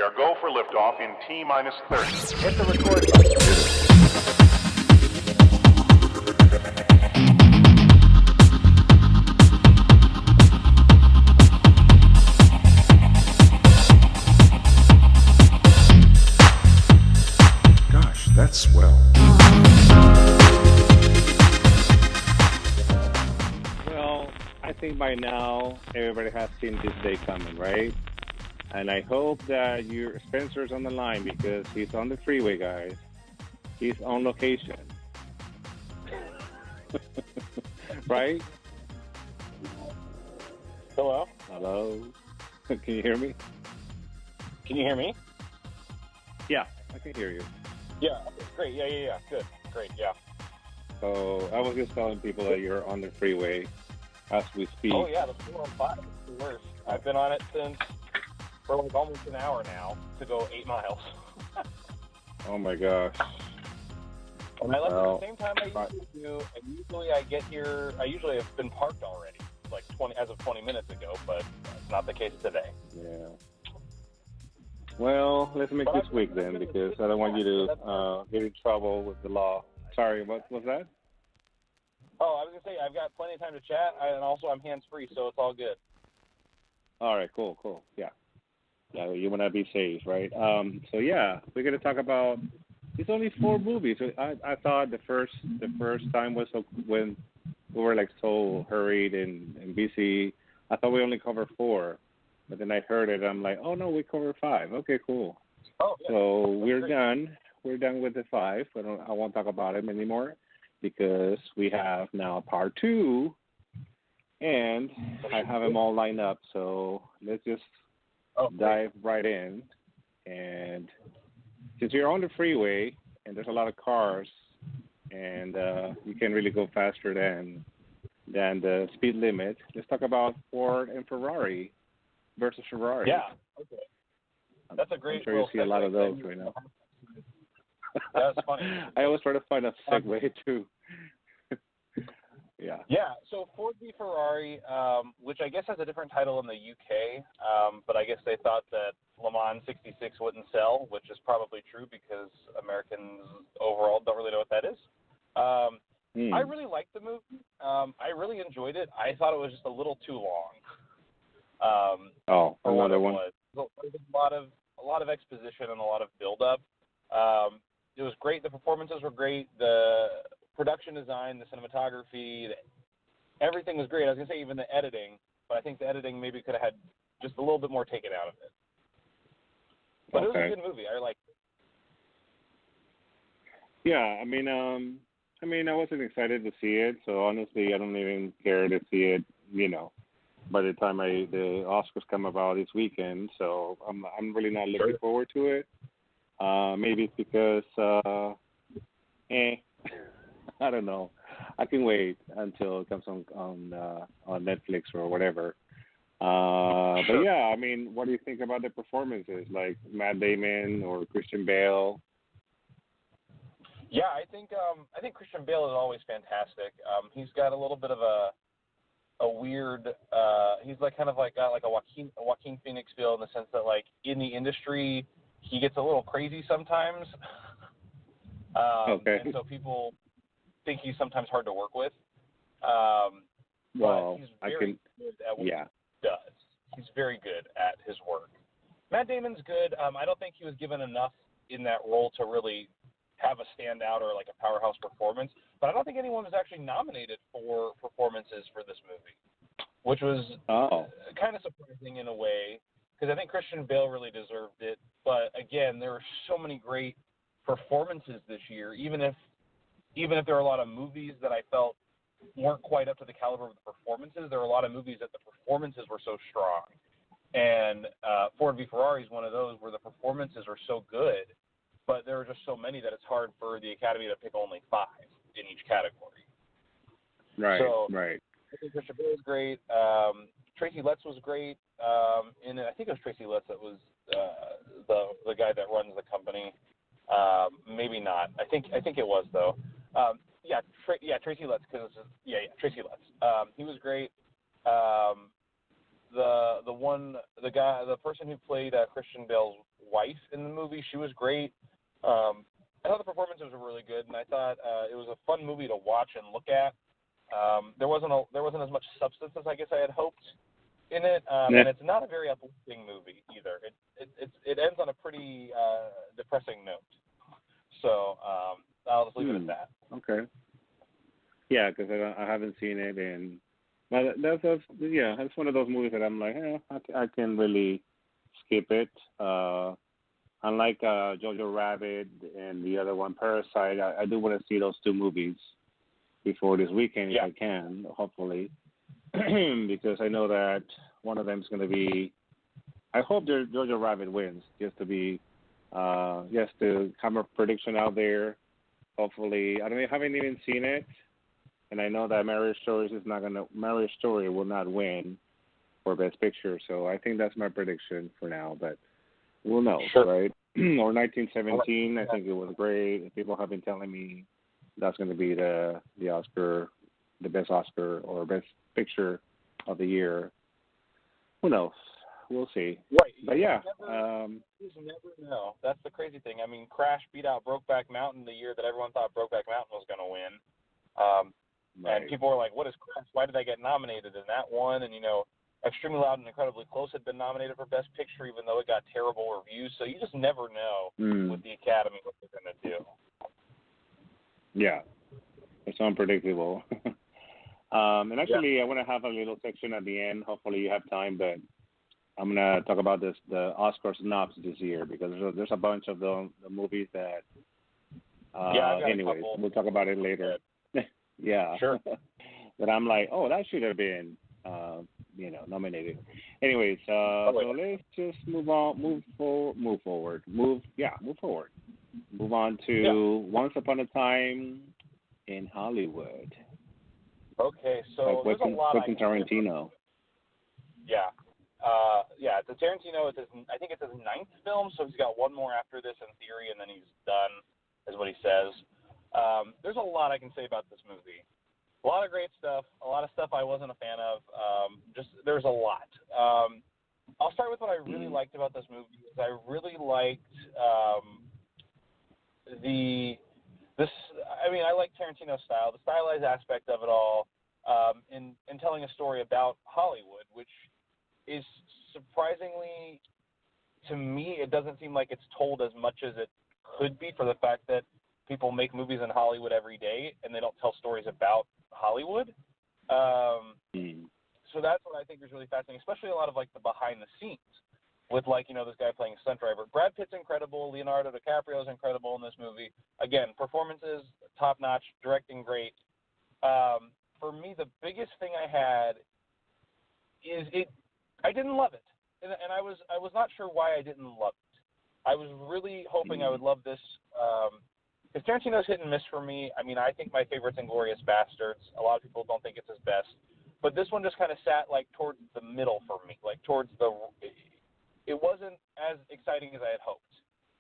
are go for liftoff in T-minus 30. Hit the record button. Gosh, that's swell. Well, I think by now everybody has seen this day coming, right? And I hope that your Spencer's on the line because he's on the freeway, guys. He's on location. Right? Hello? Hello? Can you hear me? Can you hear me? Yeah, I can hear you. Yeah, okay, great. Yeah. Good. Great, yeah. So I was just telling people that you're on the freeway as we speak. Oh, yeah, the 405 is the worst. I've been on it for like almost an hour now to go 8 miles. Oh, my gosh. And I left at the same time I usually do, and usually I get here, I usually have been parked already, like 20 minutes ago, but that's not the case today. Yeah. Well, let's make this week then, because I don't want you to get in trouble with the law. Sorry, what was that? Oh, I was going to say, I've got plenty of time to chat, and also I'm hands-free, so it's all good. All right, cool. Yeah, you want to be safe, right? So, yeah, we're going to talk about, it's only 4 movies. I thought the first time was when we were, like, so hurried and busy. I thought we only covered 4. But then I heard it. I'm like, oh, no, we covered 5. Okay, cool. Oh, yeah. So we're done. We're done with the 5. I won't talk about them anymore because we have now part 2, and I have them all lined up. So let's just dive right in. And since you're on the freeway and there's a lot of cars, and you can't really go faster than the speed limit, let's talk about Ford and Ferrari versus Ferrari. Yeah, okay. That's a great. I'm sure you see a lot of those right now. That's funny. I always try to find a segue too. Yeah. Yeah. So Ford v Ferrari, which I guess has a different title in the UK, but I guess they thought that Le Mans '66 wouldn't sell, which is probably true because Americans overall don't really know what that is. I really liked the movie. I really enjoyed it. I thought it was just a little too long. Another one. There was a lot of exposition and a lot of build-up. It was great. The performances were great. The production design, the cinematography, everything was great. I was going to say even the editing, but I think the editing maybe could have had just a little bit more taken out of it. But it was a good movie. I liked it. Yeah, I mean, I wasn't excited to see it, so honestly, I don't even care to see it, by the time the Oscars come about this weekend, so I'm really not looking forward to it. Maybe it's because, I don't know. I can wait until it comes on Netflix or whatever. But yeah, I mean, what do you think about the performances, like Matt Damon or Christian Bale? Yeah, I think Christian Bale is always fantastic. He's got a little bit of a weird. He's like kind of like got like a Joaquin Phoenix feel in the sense that like in the industry he gets a little crazy sometimes. And so people think he's sometimes hard to work with. But he's very good at what he does. He's very good at his work. Matt Damon's good. I don't think he was given enough in that role to really have a standout or like a powerhouse performance, but I don't think anyone was actually nominated for performances for this movie, which was kind of surprising in a way, because I think Christian Bale really deserved it. But again, there were so many great performances this year, even if there were a lot of movies that I felt weren't quite up to the caliber of the performances, there were a lot of movies that the performances were so strong. And Ford v Ferrari is one of those where the performances are so good, but there are just so many that it's hard for the Academy to pick only 5 in each category. Right, so, right. I think Christian Bale was great. Tracy Letts was great. And I think it was Tracy Letts that was the guy that runs the company. Maybe not. I think it was though. Tracy Letts, Tracy Letts. He was great. The person who played Christian Bale's wife in the movie. She was great. I thought the performances were really good, and I thought it was a fun movie to watch and look at. There wasn't as much substance as I guess I had hoped in it, and it's not a very uplifting movie either. It ends on a pretty depressing note. So I'll just leave it at that. Okay. Yeah, because I haven't seen it, and that's one of those movies that I'm like, I can really skip it. Unlike Jojo Rabbit and the other one, Parasite, I do want to see those two movies before this weekend if I can, hopefully, because I know that one of them is going to be. I hope Jojo Rabbit wins, just to have a prediction out there. Hopefully, I haven't even seen it, and I know that Marriage Story will not win for Best Picture, so I think that's my prediction for now, but. We'll know, right? Or 1917, I think it was great. People have been telling me that's going to be the Oscar, the best Oscar or best picture of the year. Who knows? We'll see. Right. But yeah. You never know. That's the crazy thing. I mean, Crash beat out Brokeback Mountain the year that everyone thought Brokeback Mountain was going to win. Right. And people were like, what is Crash? Why did I get nominated in that one? And, Extremely Loud and Incredibly Close had been nominated for Best Picture, even though it got terrible reviews. So you just never know with the Academy what they're going to do. Yeah, it's unpredictable. And actually, I want to have a little section at the end. Hopefully, you have time, but I'm going to talk about the Oscar snubs this year because there's a bunch of the movies that. Anyways, we'll talk about it later. Yeah. Sure. But I'm like, that should have been. Nominated. Anyways, so let's just move forward. Move on to Once Upon a Time in Hollywood. Okay, so there's a lot. Quentin Tarantino. Yeah. It's a Tarantino. I think it's his 9th film, so he's got one more after this in theory, and then he's done, is what he says. There's a lot I can say about this movie. A lot of great stuff, a lot of stuff I wasn't a fan of. There's a lot. I'll start with what I really liked about this movie. I really liked I like Tarantino's style, the stylized aspect of it all, in telling a story about Hollywood, which is surprisingly, to me, it doesn't seem like it's told as much as it could be for the fact that people make movies in Hollywood every day and they don't tell stories about Hollywood. So that's what I think is really fascinating, especially a lot of like the behind the scenes with this guy playing a stunt driver. Brad Pitt's incredible. Leonardo DiCaprio's incredible in this movie. Again, performances top notch, directing great. For me, the biggest thing I had is I didn't love it, and I was not sure why I didn't love it. I was really hoping I would love this. Because Tarantino's hit and miss for me. I mean, I think my favorite's Inglourious Bastards. A lot of people don't think it's his best. But this one just kind of sat, towards the middle for me. It wasn't as exciting as I had hoped.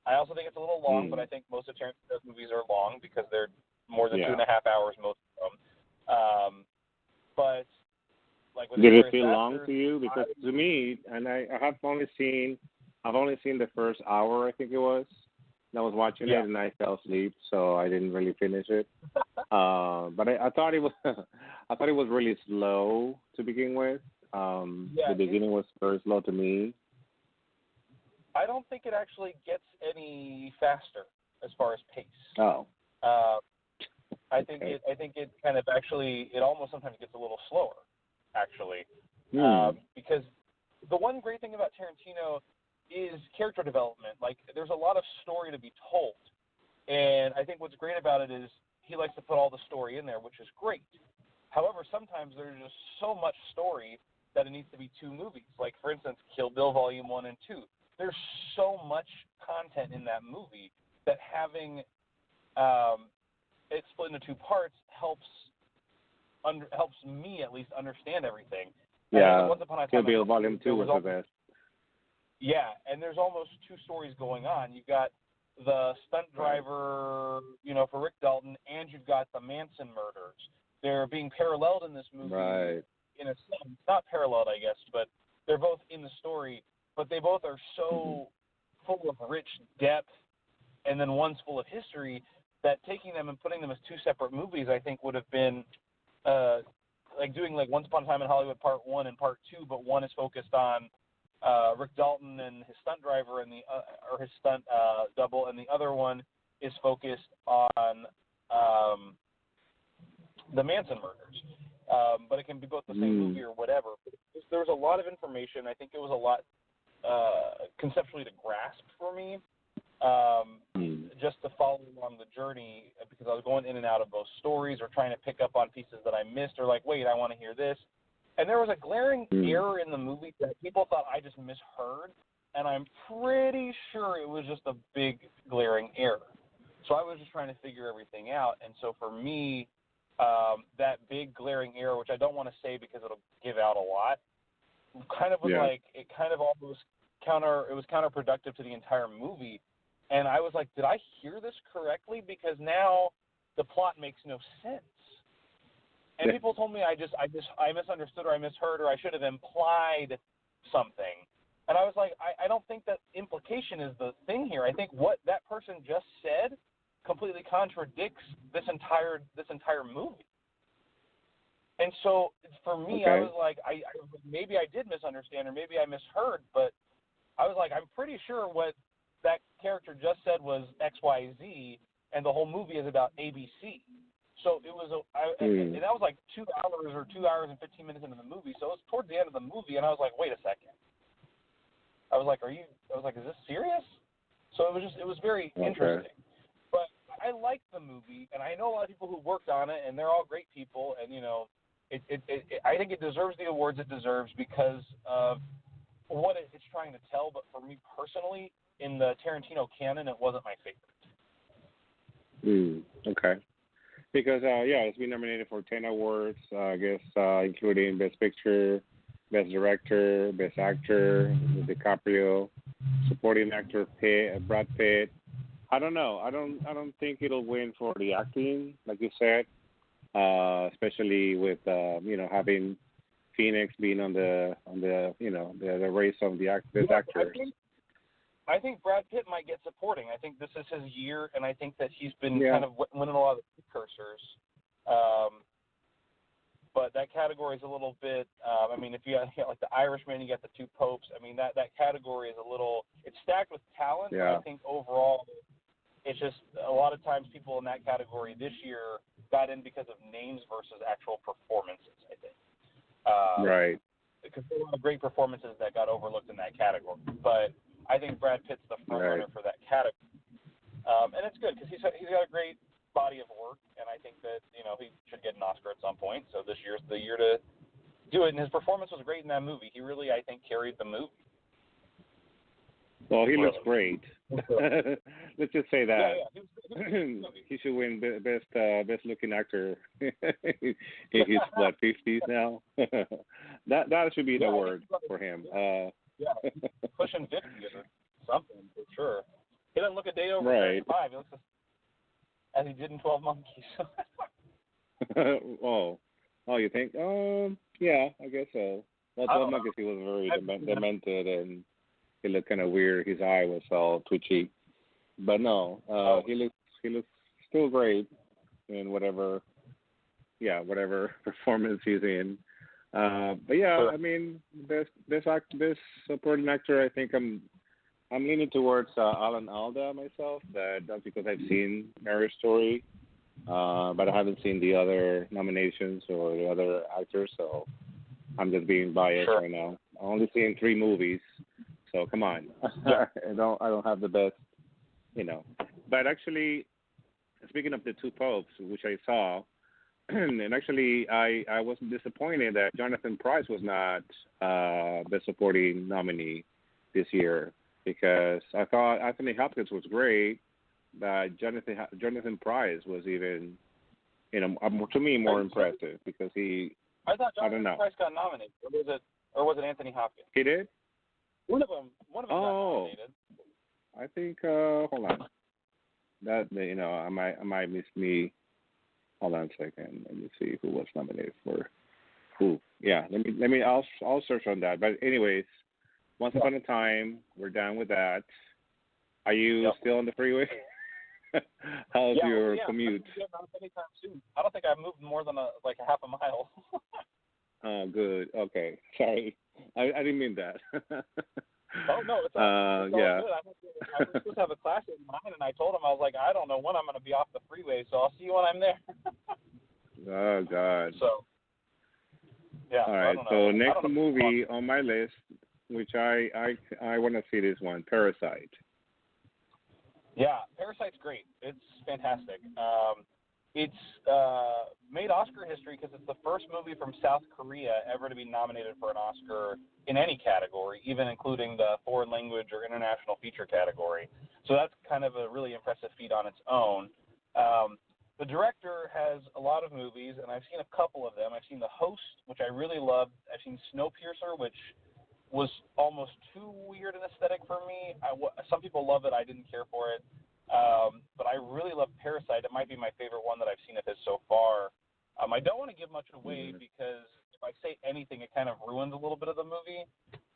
I also think it's a little long, but I think most of Tarantino's movies are long because they're more than 2.5 hours, most of them. Did it feel long to you? Because to me, and I've only seen the first hour, I think it was. I was watching it and I fell asleep, so I didn't really finish it. But I thought it was really slow to begin with. The beginning was very slow to me. I don't think it actually gets any faster as far as pace. Oh. I think it kind of actually it almost sometimes gets a little slower, actually, because the one great thing about Tarantino is character development. There's a lot of story to be told. And I think what's great about it is he likes to put all the story in there, which is great. However, sometimes there's just so much story that it needs to be 2 movies. For instance, Kill Bill Volume 1 and 2. There's so much content in that movie that having it split into 2 parts helps me at least understand everything. Yeah, Once Upon a Time, Kill Bill Volume 2 was the best. Yeah, and there's almost 2 stories going on. You've got the stunt driver, for Rick Dalton, and you've got the Manson murders. They're being paralleled in this movie. Right. In a sense, not paralleled, I guess, but they're both in the story. But they both are so full of rich depth, and then one's full of history, that taking them and putting them as two separate movies, I think, would have been like doing like Once Upon a Time in Hollywood Part 1 and Part 2, but one is focused on Rick Dalton and his stunt driver and or his stunt double, and the other one is focused on the Manson murders. But it can be both the same movie or whatever. There was a lot of information. I think it was a lot conceptually to grasp for me, just to follow along the journey, because I was going in and out of both stories or trying to pick up on pieces that I missed, or like, wait, I want to hear this. And there was a glaring error in the movie that people thought I just misheard, and I'm pretty sure it was just a big glaring error. So I was just trying to figure everything out. And so for me, that big glaring error, which I don't want to say because it'll give out a lot, kind of was like, it kind of almost it was counterproductive to the entire movie. And I was like, did I hear this correctly? Because now the plot makes no sense. And people told me I misunderstood or I misheard or I should have implied something. And I was like, I don't think that implication is the thing here. I think what that person just said completely contradicts this entire movie. And so for me, I was like, maybe I did misunderstand or maybe I misheard, but I was like, I'm pretty sure what that character just said was XYZ, and the whole movie is about ABC. So it was, and that was like 2 hours or 2 hours and 15 minutes into the movie. So it was towards the end of the movie, and I was like, wait a second. I was like, is this serious? So it was very interesting. But I liked the movie, and I know a lot of people who worked on it, and they're all great people, and I think it deserves the awards it deserves because of what it's trying to tell. But for me personally, in the Tarantino canon, it wasn't my favorite. Okay. Because, it's been nominated for 10 awards, I guess, including Best Picture, Best Director, Best Actor, DiCaprio, Supporting Actor Brad Pitt. I don't know. I don't think it'll win for the acting, like you said, especially with having Phoenix being on the race of the best actors. I think Brad Pitt might get supporting. I think this is his year, and I think that he's been kind of winning a lot of the precursors. But that category is a little bit. If you got like the Irishman, you got the two popes. That category is it's stacked with talent. Yeah. But I think overall, it's just a lot of times people in that category this year got in because of names versus actual performances, I think. Right. Because there were a lot of great performances that got overlooked in that category. But I think Brad Pitt's the front runner for that category. And it's good because he's got a great body of work, and I think that, he should get an Oscar at some point. So this year's the year to do it, and his performance was great in that movie. He really, I think, carried the movie. Well, he looks great. Let's just say that. He should win best looking actor. He's what, 50s now? that should be the award for him. Pushing 50 or something for sure. He doesn't look a day over 35. He looks as he did in 12 Monkeys. Oh, you think? Yeah, I guess so. Well, 12 Monkeys, he was very demented, and he looked kind of weird. His eye was all twitchy. But no, he looks still great in whatever performance he's in. But yeah, best supporting actor, I think I'm leaning towards Alan Alda myself. That's because I've seen Marriage Story, but I haven't seen the other nominations or the other actors, so I'm just being biased right now. I'm only seeing 3 movies, so come on. I don't have the best, But actually, speaking of the two popes, which I saw, and actually I was disappointed that Jonathan Pryce was not the supporting nominee this year, because I thought Anthony Hopkins was great, but Jonathan Pryce was even, to me, more impressive because he. I thought Jonathan Pryce got nominated, or was it Anthony Hopkins? He did? One of them got nominated. I think. Hold on. That I might miss me. Hold on a second. Let me see who was nominated for who. Yeah. Let me. I'll search on that. But anyways, Once Upon a Time, we're done with that. Are you still on the freeway? How's your commute? Anytime soon. I don't think I've moved more than a half a mile. Oh, good. Okay. Sorry. I didn't mean that. Oh, no, it's all good. I was supposed to have a class at 9, and I told him, I was like, I don't know when I'm going to be off the freeway, so I'll see you when I'm there. Oh, God. So, yeah. All right. So next movie on my list, which I want to see this one, Parasite. Yeah, Parasite's great. It's fantastic. It's made Oscar history because it's the first movie from South Korea ever to be nominated for an Oscar in any category, even including the foreign language or international feature category. So that's kind of a really impressive feat on its own. The director has a lot of movies, and I've seen a couple of them. I've seen The Host, which I really loved. I've seen Snowpiercer, which was almost too weird an aesthetic for me. Some people love it. I didn't care for it. But I really love Parasite. It might be my favorite one that I've seen of his so far. I don't want to give much away because if I say anything, it kind of ruins a little bit of the movie.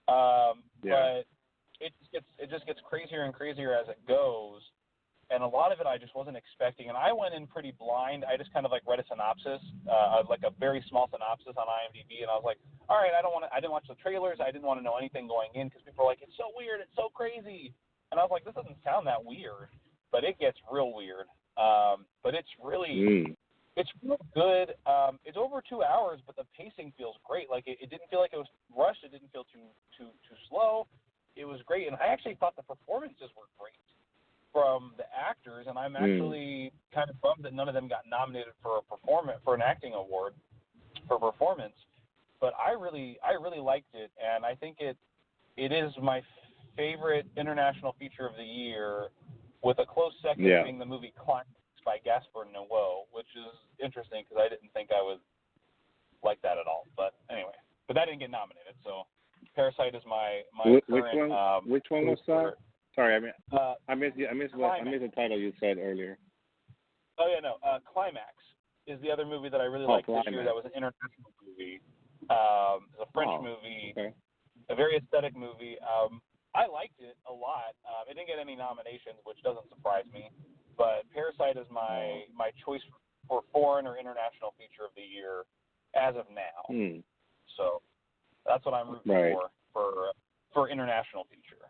But it just gets crazier and crazier as it goes. And a lot of it I just wasn't expecting. And I went in pretty blind. I just kind of read a synopsis, like a very small synopsis on IMDb, and I was like, all right, I didn't watch the trailers. I didn't want to know anything going in because people are like, it's so weird, it's so crazy. And I was like, this doesn't sound that weird, but it gets real weird. But it's really, it's real good. It's over 2 hours, but the pacing feels great. Like it didn't feel like it was rushed. It didn't feel too slow. It was great, and I actually thought the performances were great from the actors, and I'm actually kind of bummed that none of them got nominated for an acting award for performance. But I really liked it, and I think it is my favorite international feature of the year, with a close second being the movie Climax by Gaspar Noé, which is interesting because I didn't think I would like that at all. But anyway, that didn't get nominated, so Parasite is my current. Which one was that? Sorry, I missed the title you said earlier. Oh yeah, no. Climax is the other movie that I really liked this year. That was an international movie. It's a French movie, a very aesthetic movie. I liked it a lot. It didn't get any nominations, which doesn't surprise me. But Parasite is my choice for foreign or international feature of the year as of now. So that's what I'm rooting for international feature.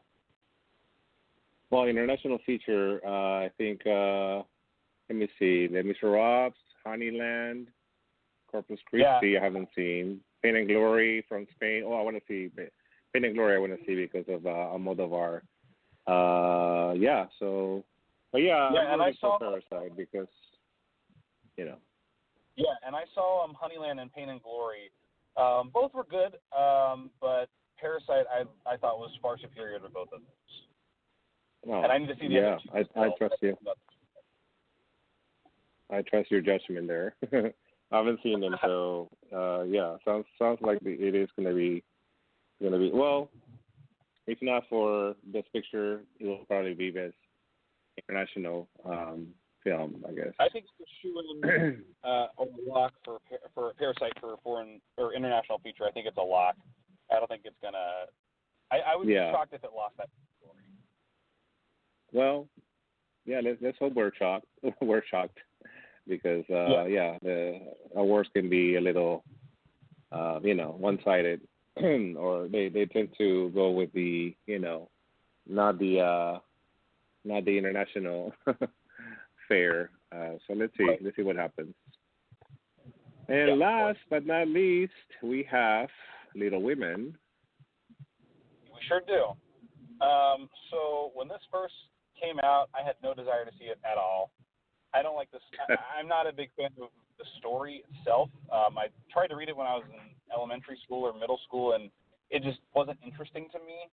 Well, international feature, I think, let me see, Les Miserables, Honeyland, Corpus Christi, I haven't seen. Pain and Glory from Spain. Oh, I want to see Pain and Glory. I want to see because of Almodovar. And I saw Parasite because, Yeah, and I saw Honeyland and Pain and Glory. Both were good, but Parasite I thought was far superior to both of those. Oh, and I need to see the other two. I trust you. I trust your judgment there. I haven't seen them, so sounds like it is gonna be well. If not for Best Picture, it will probably be Best International Film, I guess. I think it's a shoe-in a lock for Parasite for foreign or international feature. I think it's a lock. I don't think it's gonna. I would be shocked if it lost that category. Well, let's hope we're shocked. We're shocked because the awards can be a little one-sided, or they tend to go with the not the international fair. So let's see what happens. And last but not least, we have Little Women. We sure do. So when this first came out, I had no desire to see it at all. I don't like this. I'm not a big fan of the story itself. I tried to read it when I was in elementary school or middle school, and it just wasn't interesting to me.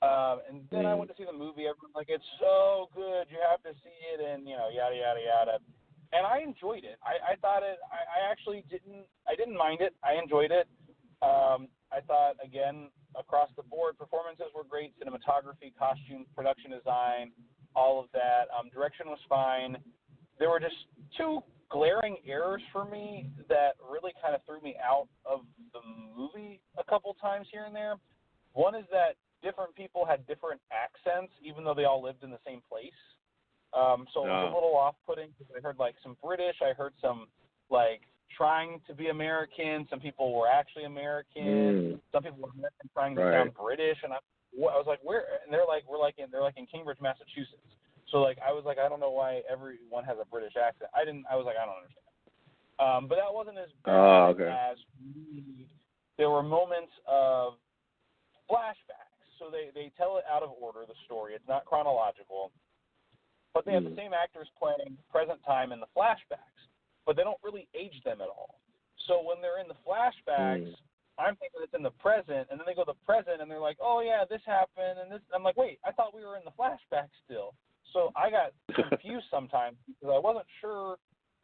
And then I went to see the movie. Everyone's like, it's so good, you have to see it, and yada yada yada. And I enjoyed it. I thought it. I actually didn't. I didn't mind it. I enjoyed it. I thought, again, across the board, performances were great. Cinematography, costumes, production design, all of that. Direction was fine. There were just two glaring errors for me that really kind of threw me out of the movie a couple times here and there. One is that different people had different accents, even though they all lived in the same place. So it was a little off-putting because I heard like some British, I heard some like trying to be American. Some people were actually American. Some people were American trying to sound British, and I was like, where? And they're like, they're like in Cambridge, Massachusetts. So like I was like, I don't know why everyone has a British accent. I was like, I don't understand. But that wasn't as bad as me. There were moments of flashbacks. So they tell it out of order, the story. It's not chronological. But they have the same actors playing present time in the flashbacks. But they don't really age them at all. So when they're in the flashbacks, I'm thinking it's in the present, and then they go to the present, and they're like, oh, yeah, this happened, and this. I'm like, wait, I thought we were in the flashback still. So I got confused sometimes because I wasn't sure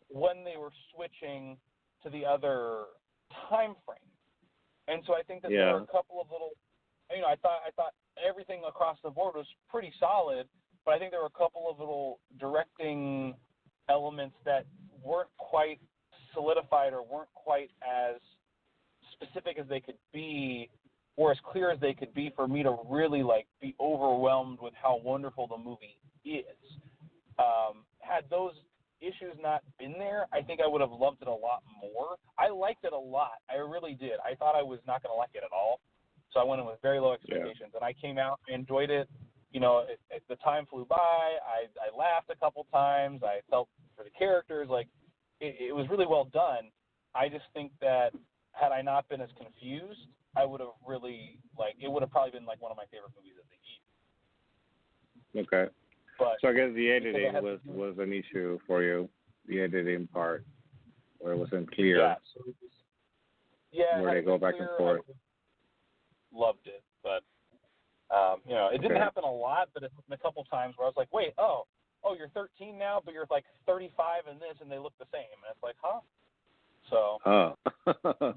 when they were switching to the other time frame. And so I think that there were a couple of little, I thought everything across the board was pretty solid, but I think there were a couple of little directing elements that weren't quite solidified or weren't quite as specific as they could be or as clear as they could be for me to really like be overwhelmed with how wonderful the movie is. Had those issues not been there, I think I would have loved it a lot more. I liked it a lot. I really did. I thought I was not going to like it at all. So I went in with very low expectations, and I came out and enjoyed it. You know, the time flew by. I laughed a couple times. I felt for the characters. Like, it was really well done. I just think that had I not been as confused, I would have really, like, it would have probably been, like, one of my favorite movies of the year. Okay. But so I guess the editing was an issue for you, the editing part, where it wasn't clear. Yeah. So where they go back and forth. Loved it, but you know, it didn't happen a lot, but it happened a couple times where I was like, wait, oh, you're 13 now, but you're like 35 in this, and they look the same, and it's like, huh? So.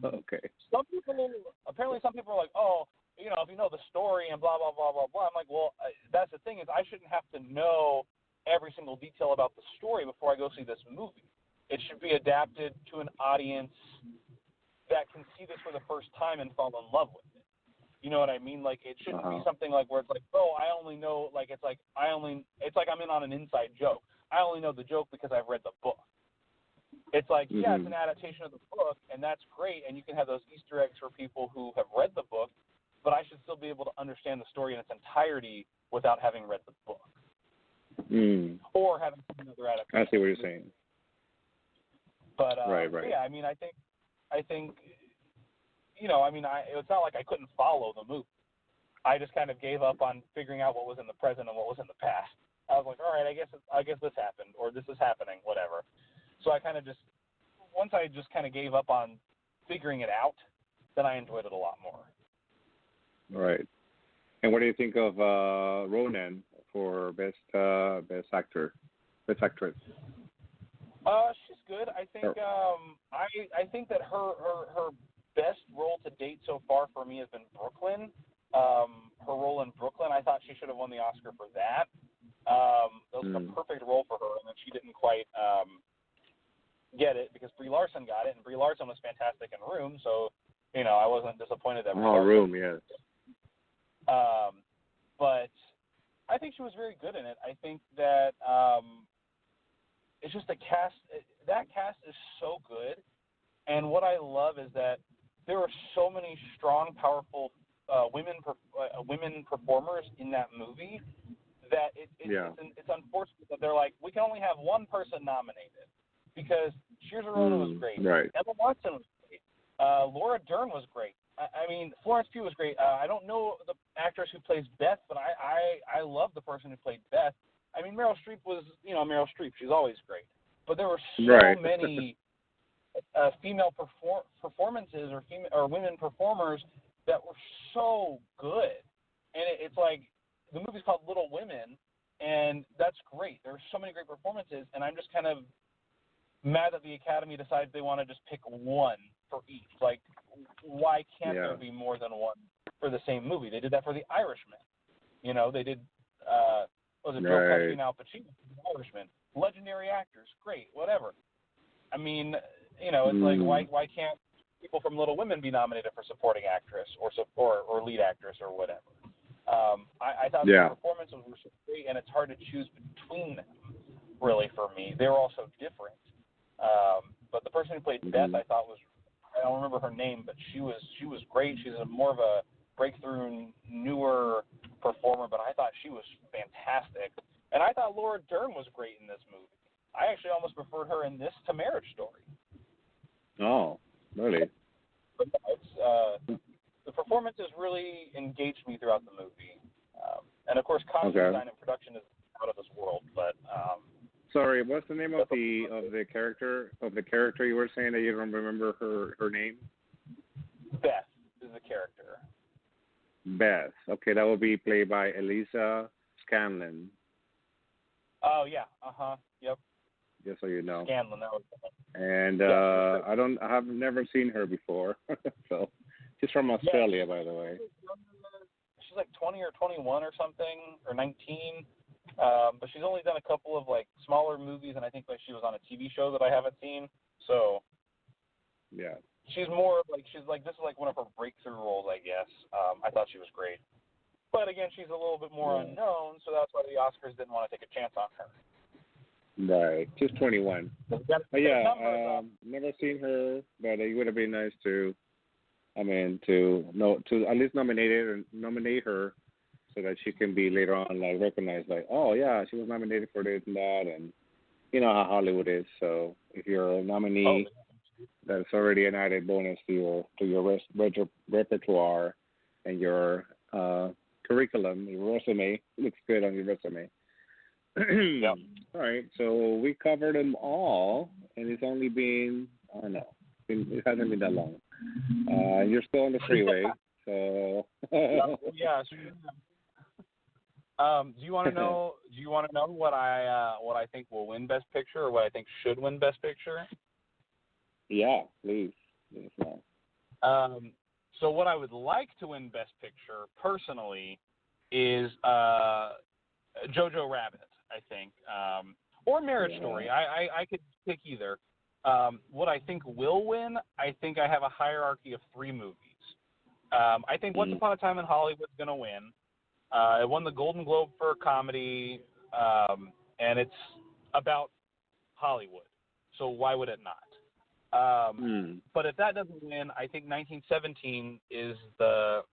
Okay. Some people are like, oh, you know, if you know the story and blah blah blah blah blah. I'm like, well, that's the thing is, I shouldn't have to know every single detail about the story before I go see this movie. It should be adapted to an audience that can see this for the first time and fall in love with it. You know what I mean? Like, it shouldn't be something like where it's like, oh, I only know, like, it's like I'm in on an inside joke. I only know the joke because I've read the book. It's like, yeah, it's an adaptation of the book, and that's great, and you can have those Easter eggs for people who have read the book, but I should still be able to understand the story in its entirety without having read the book. Or having another adaptation. I see what you're saying. But, right. yeah, I mean, I think, you know, I mean, it's not like I couldn't follow the movie. I just kind of gave up on figuring out what was in the present and what was in the past. I was like, all right, I guess this happened, or this is happening, whatever. So I kind of once I just kind of gave up on figuring it out, then I enjoyed it a lot more. Right. And what do you think of Ronan for best actress? She's good. I think I think that her best role to date so far for me has been Brooklyn. Her role in Brooklyn, I thought she should have won the Oscar for that. That was a perfect role for her, and then she didn't quite get it because Brie Larson got it, and Brie Larson was fantastic in Room, so, you know, I wasn't disappointed that Brie Larson. Room, yes. But I think she was very good in it. I think that it's just the cast. That cast is so good, and what I love is that there are so many strong, powerful women performers in that movie that it's unfortunate that they're like, we can only have one person nominated because Saoirse Ronan was great, right. Emma Watson was great, Laura Dern was great. I mean, Florence Pugh was great. I don't know the actress who plays Beth, but I love the person who played Beth. I mean, Meryl Streep was, you know, Meryl Streep. She's always great. But there were so many female performances or women performers that were so good. And it's like, the movie's called Little Women, and that's great. There are so many great performances, and I'm just kind of mad that the Academy decides they want to just pick one for each. Like, why can't there be more than one for the same movie? They did that for The Irishman. You know, they did, Joe Pesci and Al Pacino for The Irishman. Legendary actors, great, whatever. I mean, you know, it's like, why can't people from Little Women be nominated for supporting actress or lead actress or whatever? I thought the performances were so great, and it's hard to choose between them, really, for me. They were all so different. But the person who played Beth, I thought was, I don't remember her name, but she was great. She's more of a breakthrough, newer performer, but I thought she was fantastic. And I thought Laura Dern was great in this movie. I actually almost preferred her in this to Marriage Story. Oh, really? But the performances really engaged me throughout the movie. And of course, costume design and production is out of this world. But sorry, what's the name of the character you were saying that you don't remember her name? Beth is the character. Beth. Okay, that will be played by Elisa Scanlon. Oh yeah. Yep. Just so you know. Scanlon, that was. And I have never seen her before. So she's from Australia, by the way. She's like 20 or 21 or something, or 19. But she's only done a couple of like smaller movies, and I think like she was on a TV show that I haven't seen. So yeah, she's more like this is like one of her breakthrough roles, I guess. I thought she was great, but again, she's a little bit more unknown, so that's why the Oscars didn't want to take a chance on her. Right, she's 21. But yeah, never seen her, but it would have been nice to at least nominate her. So that she can be later on like recognized, like, oh yeah, she was nominated for this and that, and you know how Hollywood is. So if you're a nominee, that's already an added bonus to your repertoire and your curriculum. Your resume looks good on your resume. Yep. All right, so we covered them all, and it's only been it hasn't been that long. You're still on the freeway, so yeah. Do you want to know? Do you want to know what I think will win Best Picture, or what I think should win Best Picture? Yeah, please. So what I would like to win Best Picture personally is Jojo Rabbit, I think, or Marriage Story. I could pick either. What I think will win, I think I have a hierarchy of 3 movies. I think Once Upon a Time in Hollywood is going to win. It won the Golden Globe for comedy, and it's about Hollywood, so why would it not? But if that doesn't win, I think 1917 is the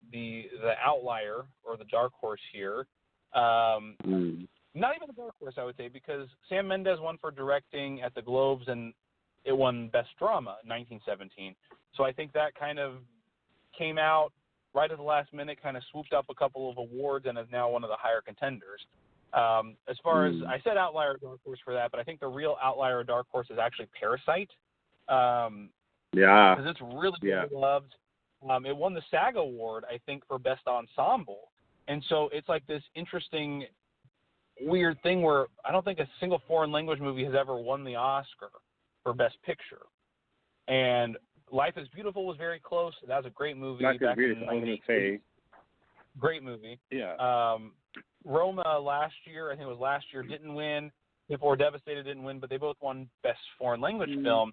outlier or the dark horse here. Not even a dark horse, I would say, because Sam Mendes won for directing at the Globes, and it won Best Drama in 1917. So I think that kind of came out right at the last minute, kind of swooped up a couple of awards, and is now one of the higher contenders. As far as I said, outlier dark horse for that, but I think the real outlier dark horse is actually Parasite. Because it's really loved. It won the SAG Award, I think, for Best Ensemble, and so it's like this interesting, weird thing where I don't think a single foreign language movie has ever won the Oscar for Best Picture. And Life is Beautiful was very close. That was a great movie. Life is Beautiful, I was going to say. Great movie. Yeah. Roma last year, I think it was last year, didn't win. People Were Devastated didn't win, but they both won Best Foreign Language Film.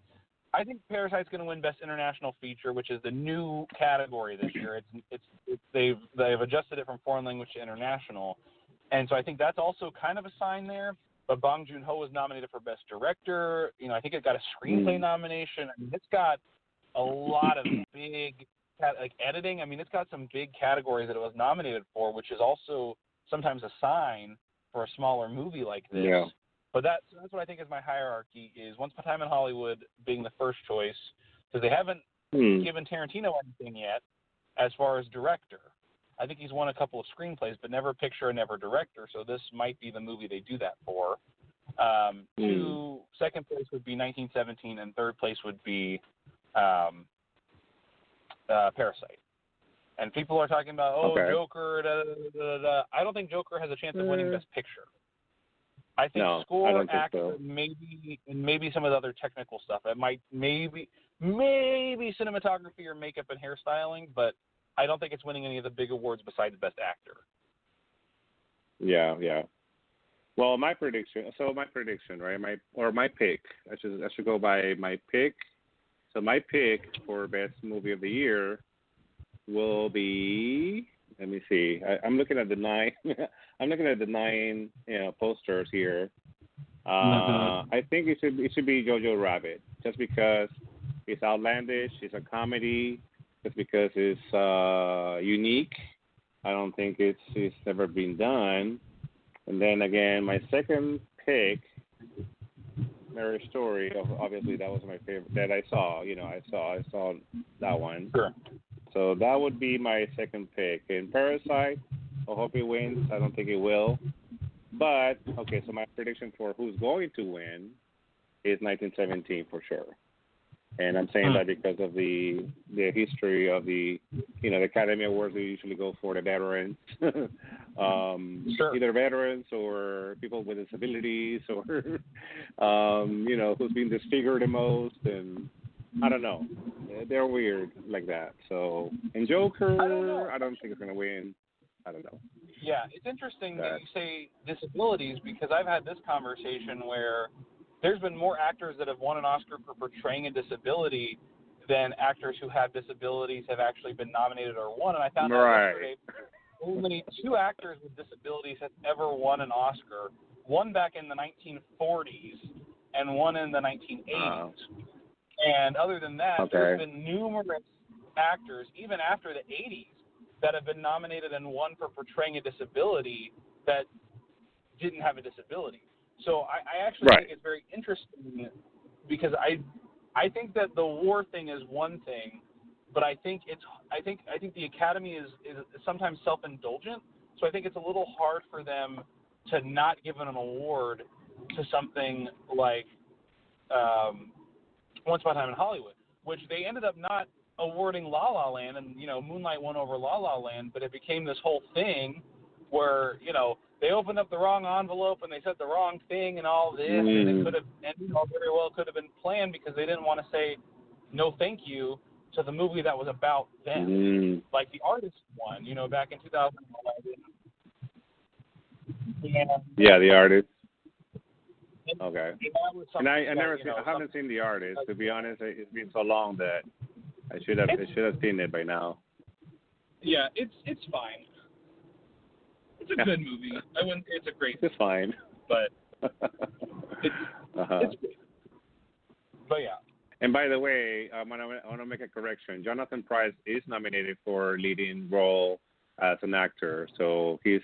I think Parasite's going to win Best International Feature, which is the new category this year. They've adjusted it from foreign language to international, and so I think that's also kind of a sign there. But Bong Joon-ho was nominated for Best Director. You know, I think it got a screenplay nomination. I mean, it's got a lot of big, like editing. I mean, it's got some big categories that it was nominated for, which is also sometimes a sign for a smaller movie like this. Yeah. But that's what I think is my hierarchy, is Once Upon a Time in Hollywood being the first choice, because they haven't given Tarantino anything yet as far as director. I think he's won a couple of screenplays, but never picture and never director, so this might be the movie they do that for. Second place would be 1917, and third place would be Parasite. And people are talking about, Joker, I don't think Joker has a chance of winning Best Picture. I think score, actor, maybe some of the other technical stuff. It might maybe cinematography or makeup and hairstyling, but I don't think it's winning any of the big awards besides Best Actor. Yeah. Well, my prediction, right? My pick. I should go by my pick. So my pick for Best Movie of the Year will be Let me see. I'm looking at the 9. I'm looking at the 9, posters here. I think it should be Jojo Rabbit, just because it's outlandish. It's a comedy. Just because it's unique. I don't think it's never been done. And then again, my second pick, Marriage Story. Obviously, that was my favorite that I saw. I saw that one. Sure. So that would be my second pick. In Parasite, I hope it wins. I don't think it will. But okay, so my prediction for who's going to win is 1917 for sure. And I'm saying that because of the history of the Academy Awards. They usually go for the veterans, Sure. Either veterans or people with disabilities, or who's been disfigured the most, and I don't know. They're weird like that. So, and Joker, I don't think it's gonna win. I don't know. Yeah, it's interesting that you say disabilities, because I've had this conversation where there's been more actors that have won an Oscar for portraying a disability than actors who have disabilities have actually been nominated or won. And I found out yesterday only 2 actors with disabilities have ever won an Oscar, one back in the 1940s and one in the 1980s. And other than that, there's been numerous actors, even after the 80s, that have been nominated and won for portraying a disability that didn't have a disability. So I actually think it's very interesting, because I think that the war thing is one thing, but I think the Academy is sometimes self-indulgent. So I think it's a little hard for them to not give an award to something like Once Upon a Time in Hollywood, which they ended up not awarding La La Land, and Moonlight won over La La Land, but it became this whole thing where they opened up the wrong envelope and they said the wrong thing and all this, and it could have, and very well could have been planned, because they didn't want to say no thank you to the movie that was about them, like The Artist one, back in 2011. Yeah, The Artist. Okay. And I haven't seen The Artist, to be honest. It's been so long that I should have seen it by now. Yeah, it's fine. It's a good movie. I wouldn't say it's a great movie. It's fine. But it's good. But yeah. And by the way, I want to make a correction. Jonathan Pryce is nominated for leading role as an actor. So he's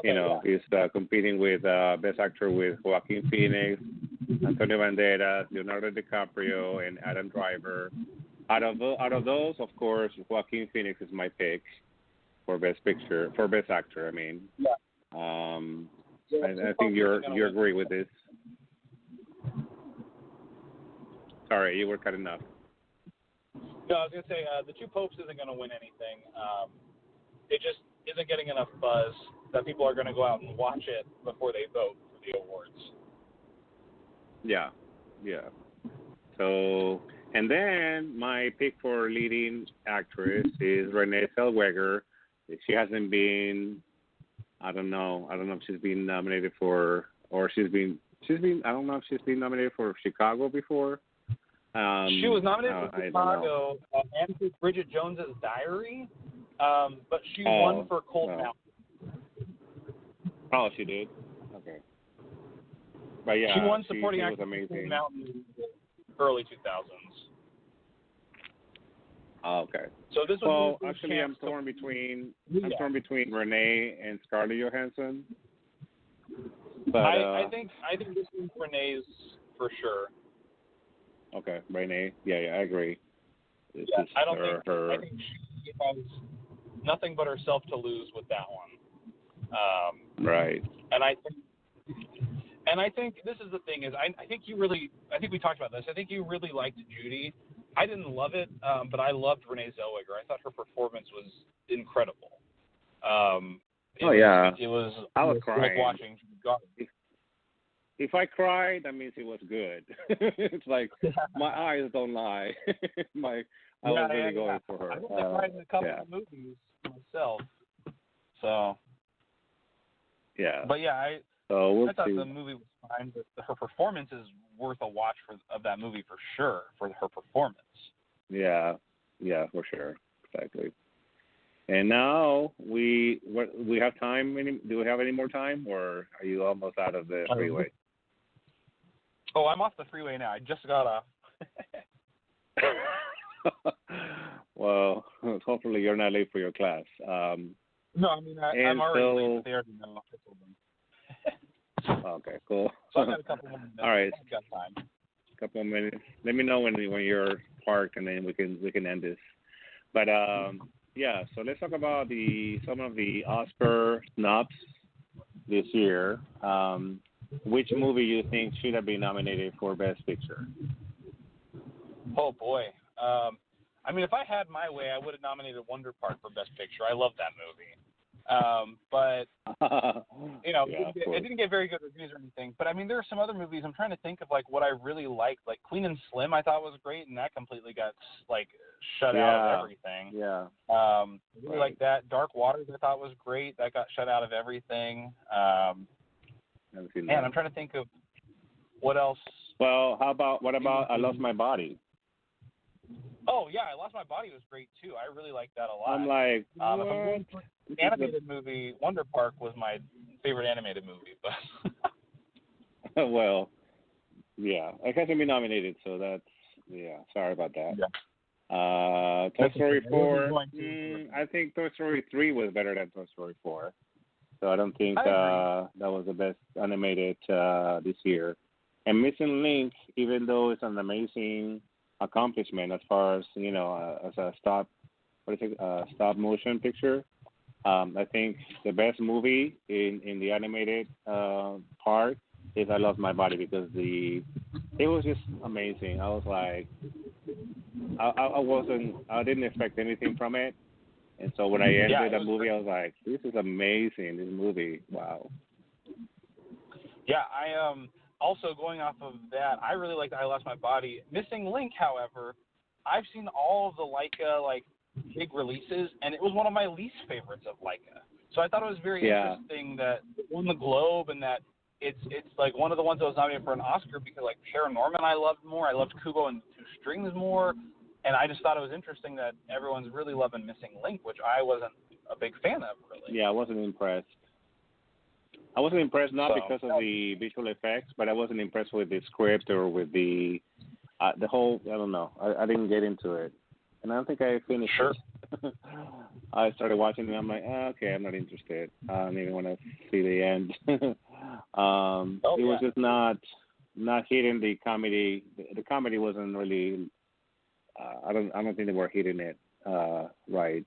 he's competing with Best Actor with Joaquin Phoenix, Antonio Banderas, Leonardo DiCaprio, and Adam Driver. Out of those, of course, Joaquin Phoenix is my pick for Best Actor. I mean, I think you agree with this. Sorry, you were cutting up. No, I was gonna say The Two Popes isn't gonna win anything. It just isn't getting enough buzz that people are gonna go out and watch it before they vote for the awards. Yeah. So, and then my pick for leading actress is Renee Zellweger. She hasn't been, I don't know if she's been nominated for, or she's been, I don't know if she's been nominated for Chicago before. She was nominated for Chicago and for Bridget Jones's Diary, but she won for Cold Mountain. Oh, she did? Okay. But yeah, she won supporting she actress was amazing. for Cold Mountain in the early 2000s. Oh, okay. So this was actually, I'm torn between Renee and Scarlett Johansson. But I think this is Renee's for sure. Okay, Renee. Yeah, I agree. I think she has nothing but herself to lose with that one. Right. And I think this is the thing is I think we talked about this. I think you really liked Judy. I didn't love it, but I loved Renee Zellweger. I thought her performance was incredible. It was I was crying. like watching Judy. If I cried, that means it was good. It's like my eyes don't lie. I was really going for her. I think I cried in a couple of movies myself. So. Yeah. But yeah, I thought the movie was fine, but her performance is worth a watch of that movie for sure, for her performance. Yeah, for sure. Exactly. And now we have time. Do we have any more time, or are you almost out of the freeway? Oh, I'm off the freeway now. I just got off. Well, hopefully you're not late for your class. No, I mean I'm already late. But they already know. I told them. Okay, cool. So I've got a couple more minutes. All right. I've got time. Couple of minutes. Let me know when you're parked, and then we can end this. But yeah, so let's talk about some of the Oscar snubs this year. Which movie you think should have been nominated for Best Picture? Oh boy. I mean, if I had my way, I would have nominated Wonder Park for Best Picture. I love that movie. But you know, it didn't get very good reviews or anything. But I mean, there are some other movies. I'm trying to think of like what I really liked. Like Queen and Slim, I thought was great, and that completely got like shut out of everything. Yeah. Really like that. Dark Waters, I thought was great. That got shut out of everything. And I'm trying to think of what else. Well, what about I Lost My Body? Oh yeah, I Lost My Body was great too. I really liked that a lot. I'm like, if I'm going for an animated movie, Wonder Park was my favorite animated movie. But well, yeah, it hasn't been nominated, so that's sorry about that. Yeah. Toy Story 4. I think Toy Story 3 was better than Toy Story 4. So I don't think that was the best animated this year. And Missing Link, even though it's an amazing accomplishment as far as as a stop motion picture, I think the best movie in the animated part is I Lost My Body, because it was just amazing. I was like, I didn't expect anything from it. And so when I entered the movie, I was like, this is amazing, this movie. Wow. Yeah, I also going off of that, I really liked I Lost My Body. Missing Link, however, I've seen all of the Leica like big releases, and it was one of my least favorites of Leica. So I thought it was very interesting that it won the Globe, and that it's like one of the ones that was nominated for an Oscar, because like Paranorman I loved more. I loved Kubo and Two Strings more. And I just thought it was interesting that everyone's really loving Missing Link, which I wasn't a big fan of, really. Yeah, I wasn't impressed. I wasn't impressed not because of the visual effects, but I wasn't impressed with the script or with the whole. I don't know. I didn't get into it, and I don't think I finished it. I started watching it, and I'm like, okay, I'm not interested. I don't even want to see the end. It was just not hitting the comedy. The comedy wasn't really. I don't think they were hitting it right.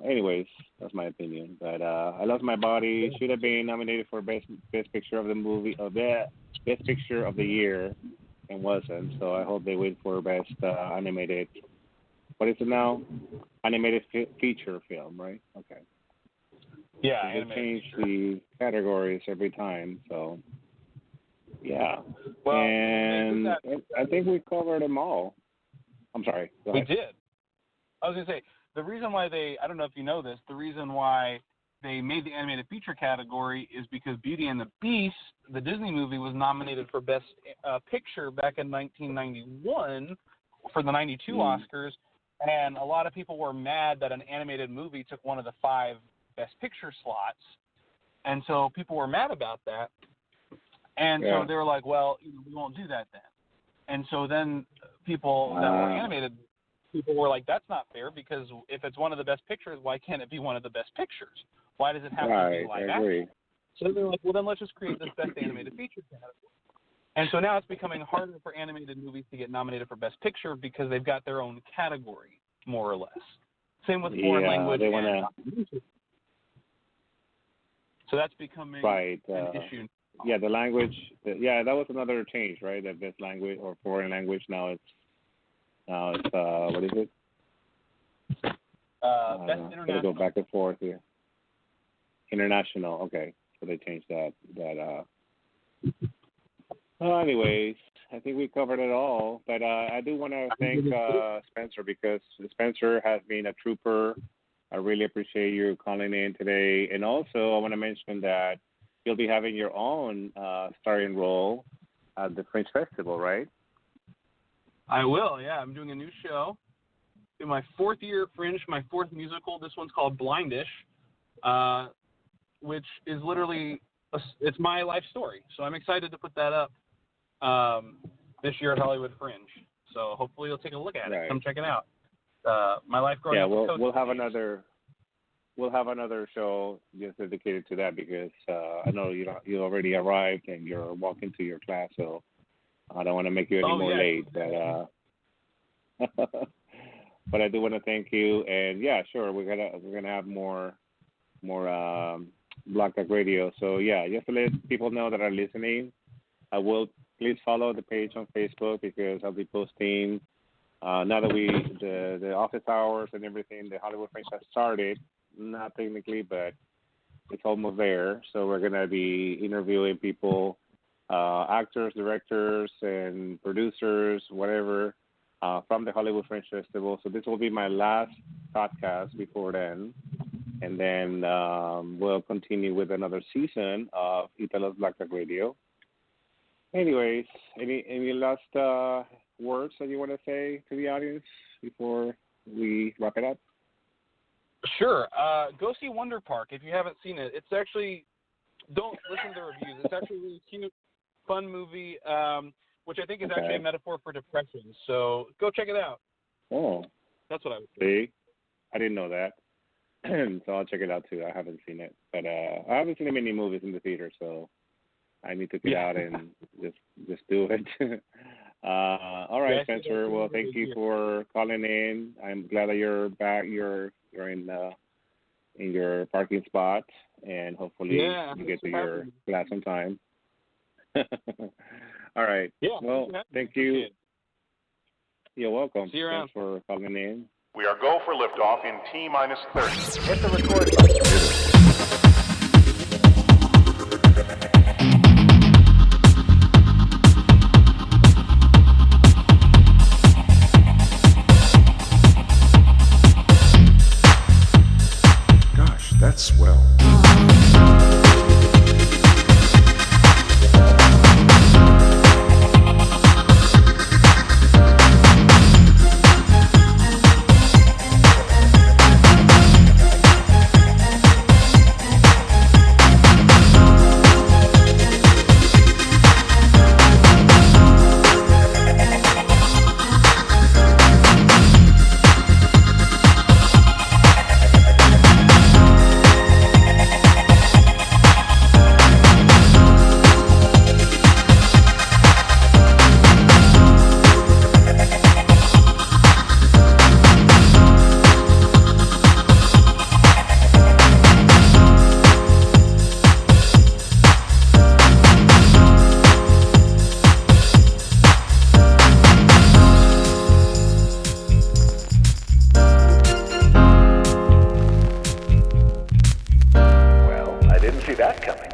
Anyways, that's my opinion. But I Lost My Body should have been nominated for best picture of the movie, best picture of the year, and wasn't. So I hope they wait for best animated. What is it now? Animated feature film, right? Okay. Yeah, so they change the categories every time. So yeah. Well, and I think we covered them all. I'm sorry. Go ahead. We did. I was going to say, the reason why I don't know if you know this, the reason why they made the animated feature category is because Beauty and the Beast, the Disney movie, was nominated for Best Picture back in 1991 for the 92 Oscars, and a lot of people were mad that an animated movie took one of the 5 Best Picture slots, and so people were mad about that. And so they were like, well, we won't do that then. And so then people that were animated, people were like, that's not fair, because if it's one of the best pictures, why can't it be one of the best pictures? Why does it have to be live action? So they're like, well, then let's just create this best animated feature category. And so now it's becoming harder for animated movies to get nominated for best picture because they've got their own category, more or less. Same with foreign language. So that's becoming an issue. Yeah, the language. That was another change, right? That best language or foreign language. Now it's what is it? Best international. Gotta go back and forth here. International. Okay, so they changed that. Anyways, I think we covered it all. But I do want to thank Spencer, because Spencer has been a trooper. I really appreciate you calling in today. And also, I want to mention that you'll be having your own starring role at the Fringe Festival, right? I will, yeah. I'm doing a new show. in my fourth year at Fringe, my fourth musical. This one's called Blindish, which is literally it's my life story. So I'm excited to put that up this year at Hollywood Fringe. So hopefully you'll take a look at it. Come check it out. My life growing up. Yeah, we'll have another show just dedicated to that because I know you already arrived and you're walking to your class, so I don't want to make you any more late. But I do want to thank you, and yeah, sure, we're gonna have more Black Duck Radio. So yeah, just to let people know that are listening, I will please follow the page on Facebook because I'll be posting now that the office hours and everything, the Hollywood Fringe has started. Not technically, but it's almost there. So we're gonna be interviewing people, actors, directors, and producers, whatever, from the Hollywood Fringe Festival. So this will be my last podcast before then, and then we'll continue with another season of Italo's Black Duck Radio. Anyways, any last words that you want to say to the audience before we wrap it up? Sure. Go see Wonder Park if you haven't seen it. It's actually, don't listen to the reviews. It's actually a really cute, fun movie, which I think is actually a metaphor for depression. So go check it out. Oh. That's what I would say. See? I didn't know that. So I'll check it out too. I haven't seen it. But I haven't seen many movies in the theater, so I need to get out and just do it. All right, Spencer. Well, thank you for calling in. I'm glad that you're back. You're in your parking spot, and hopefully you get to your class on time. All right. Yeah. Well, thank you. You're welcome. See you around. Thanks for calling in. We are go for liftoff in T-minus 30. Hit the record button. That's swell. I didn't see that coming.